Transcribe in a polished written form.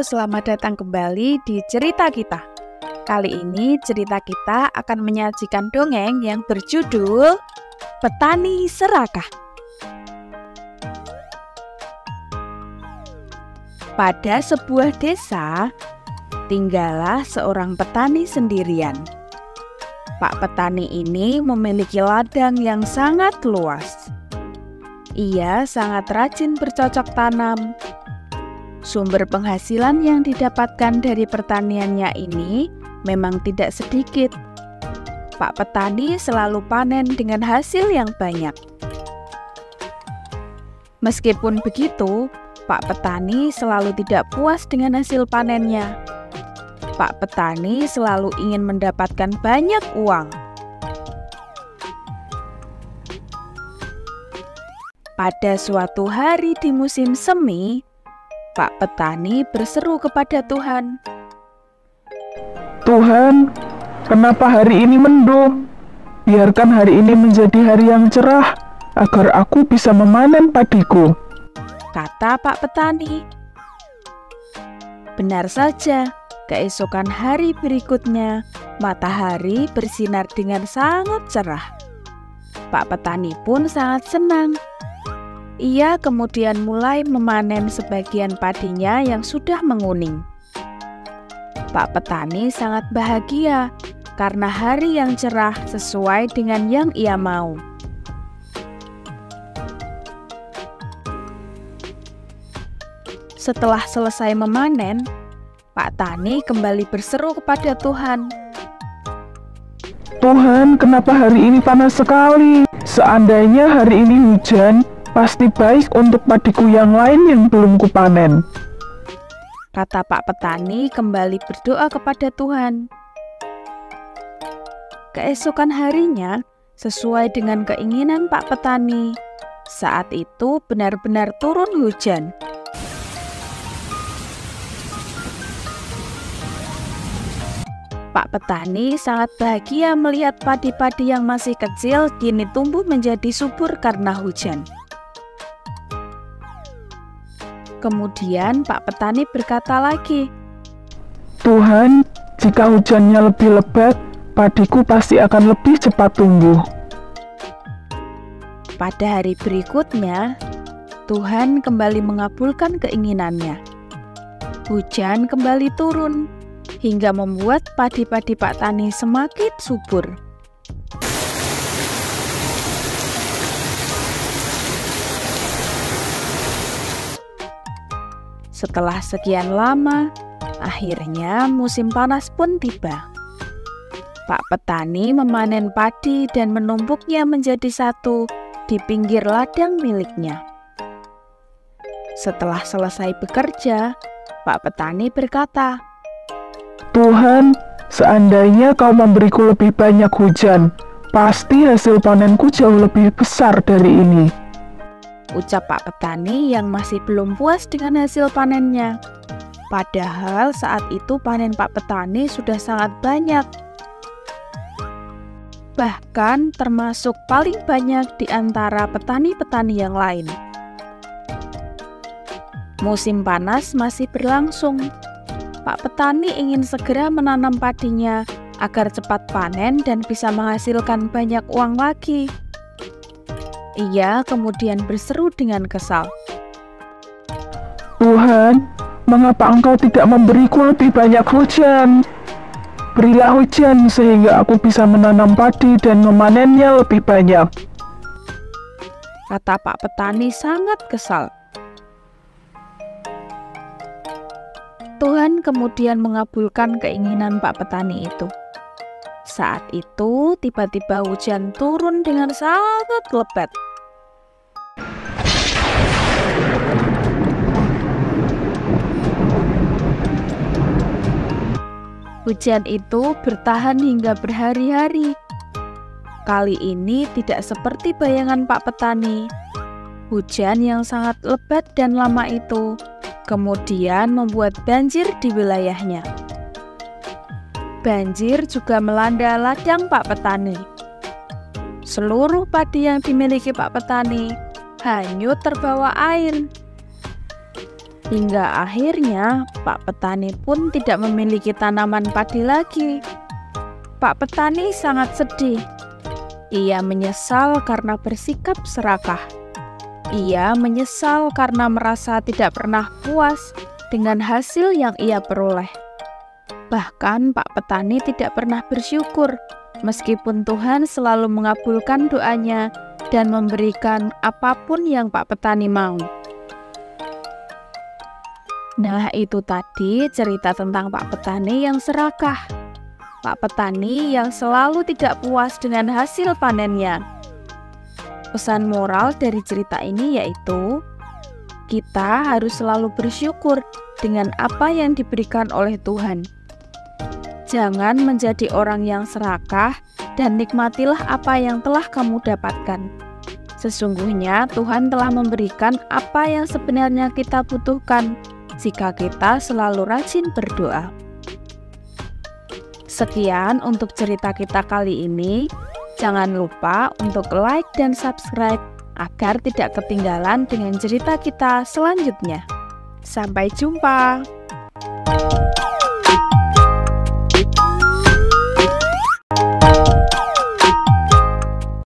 selamat datang kembali di cerita kita. Kali ini cerita kita akan menyajikan dongeng yang berjudul Petani Serakah. Pada sebuah desa, tinggallah seorang petani sendirian. Pak petani ini memiliki ladang yang sangat luas. Ia sangat rajin bercocok tanam. Sumber penghasilan yang didapatkan dari pertaniannya ini memang tidak sedikit. Pak petani selalu panen dengan hasil yang banyak. Meskipun begitu, Pak petani selalu tidak puas dengan hasil panennya. Pak petani selalu ingin mendapatkan banyak uang. Pada suatu hari di musim semi, Pak petani berseru kepada Tuhan. Tuhan, kenapa hari ini mendung? Biarkan hari ini menjadi hari yang cerah, agar aku bisa memanen padiku, kata Pak petani. Benar saja, keesokan hari berikutnya, matahari bersinar dengan sangat cerah. Pak petani pun sangat senang. Ia kemudian mulai memanen sebagian padinya yang sudah menguning. Pak petani sangat bahagia karena hari yang cerah sesuai dengan yang ia mau. Setelah selesai memanen, Pak tani kembali berseru kepada Tuhan. Tuhan, kenapa hari ini panas sekali? Seandainya hari ini hujan, pasti baik untuk padiku yang lain yang belum kupanen, kata Pak petani kembali berdoa kepada Tuhan. Keesokan harinya, sesuai dengan keinginan Pak petani, saat itu benar-benar turun hujan. Pak petani sangat bahagia melihat padi-padi yang masih kecil kini tumbuh menjadi subur karena hujan. Kemudian Pak petani berkata lagi, Tuhan, jika hujannya lebih lebat, padiku pasti akan lebih cepat tumbuh. Pada hari berikutnya, Tuhan kembali mengabulkan keinginannya. Hujan kembali turun, hingga membuat padi-padi Pak tani semakin subur. Setelah sekian lama, akhirnya musim panas pun tiba. Pak petani memanen padi dan menumpuknya menjadi satu di pinggir ladang miliknya. Setelah selesai bekerja, Pak petani berkata, Tuhan, seandainya kau memberiku lebih banyak hujan, pasti hasil panenku jauh lebih besar dari ini, ucap Pak petani yang masih belum puas dengan hasil panennya. Padahal saat itu panen Pak petani sudah sangat banyak. Bahkan termasuk paling banyak di antara petani-petani yang lain. Musim panas masih berlangsung. Pak petani ingin segera menanam padinya agar cepat panen dan bisa menghasilkan banyak uang lagi. Ia kemudian berseru dengan kesal. Tuhan, mengapa engkau tidak memberiku lebih banyak hujan? Berilah hujan sehingga aku bisa menanam padi dan memanennya lebih banyak, kata Pak petani sangat kesal. Tuhan kemudian mengabulkan keinginan Pak petani itu. Saat itu tiba-tiba hujan turun dengan sangat lebat. Hujan itu bertahan hingga berhari-hari. Kali ini tidak seperti bayangan Pak petani. Hujan yang sangat lebat dan lama itu kemudian membuat banjir di wilayahnya. Banjir juga melanda ladang Pak petani. Seluruh padi yang dimiliki Pak petani hanyut terbawa air. Hingga akhirnya Pak Petani pun tidak memiliki tanaman padi lagi. Pak Petani sangat sedih. Ia menyesal karena bersikap serakah. Ia menyesal karena merasa tidak pernah puas dengan hasil yang ia peroleh. Bahkan Pak Petani tidak pernah bersyukur, meskipun Tuhan selalu mengabulkan doanya dan memberikan apapun yang Pak Petani mau. Nah, itu tadi cerita tentang Pak Petani yang serakah. Pak Petani yang selalu tidak puas dengan hasil panennya. Pesan moral dari cerita ini yaitu, kita harus selalu bersyukur dengan apa yang diberikan oleh Tuhan. Jangan menjadi orang yang serakah dan nikmatilah apa yang telah kamu dapatkan. Sesungguhnya Tuhan telah memberikan apa yang sebenarnya kita butuhkan jika kita selalu rajin berdoa. Sekian untuk cerita kita kali ini. Jangan lupa untuk like dan subscribe agar tidak ketinggalan dengan cerita kita selanjutnya. Sampai jumpa.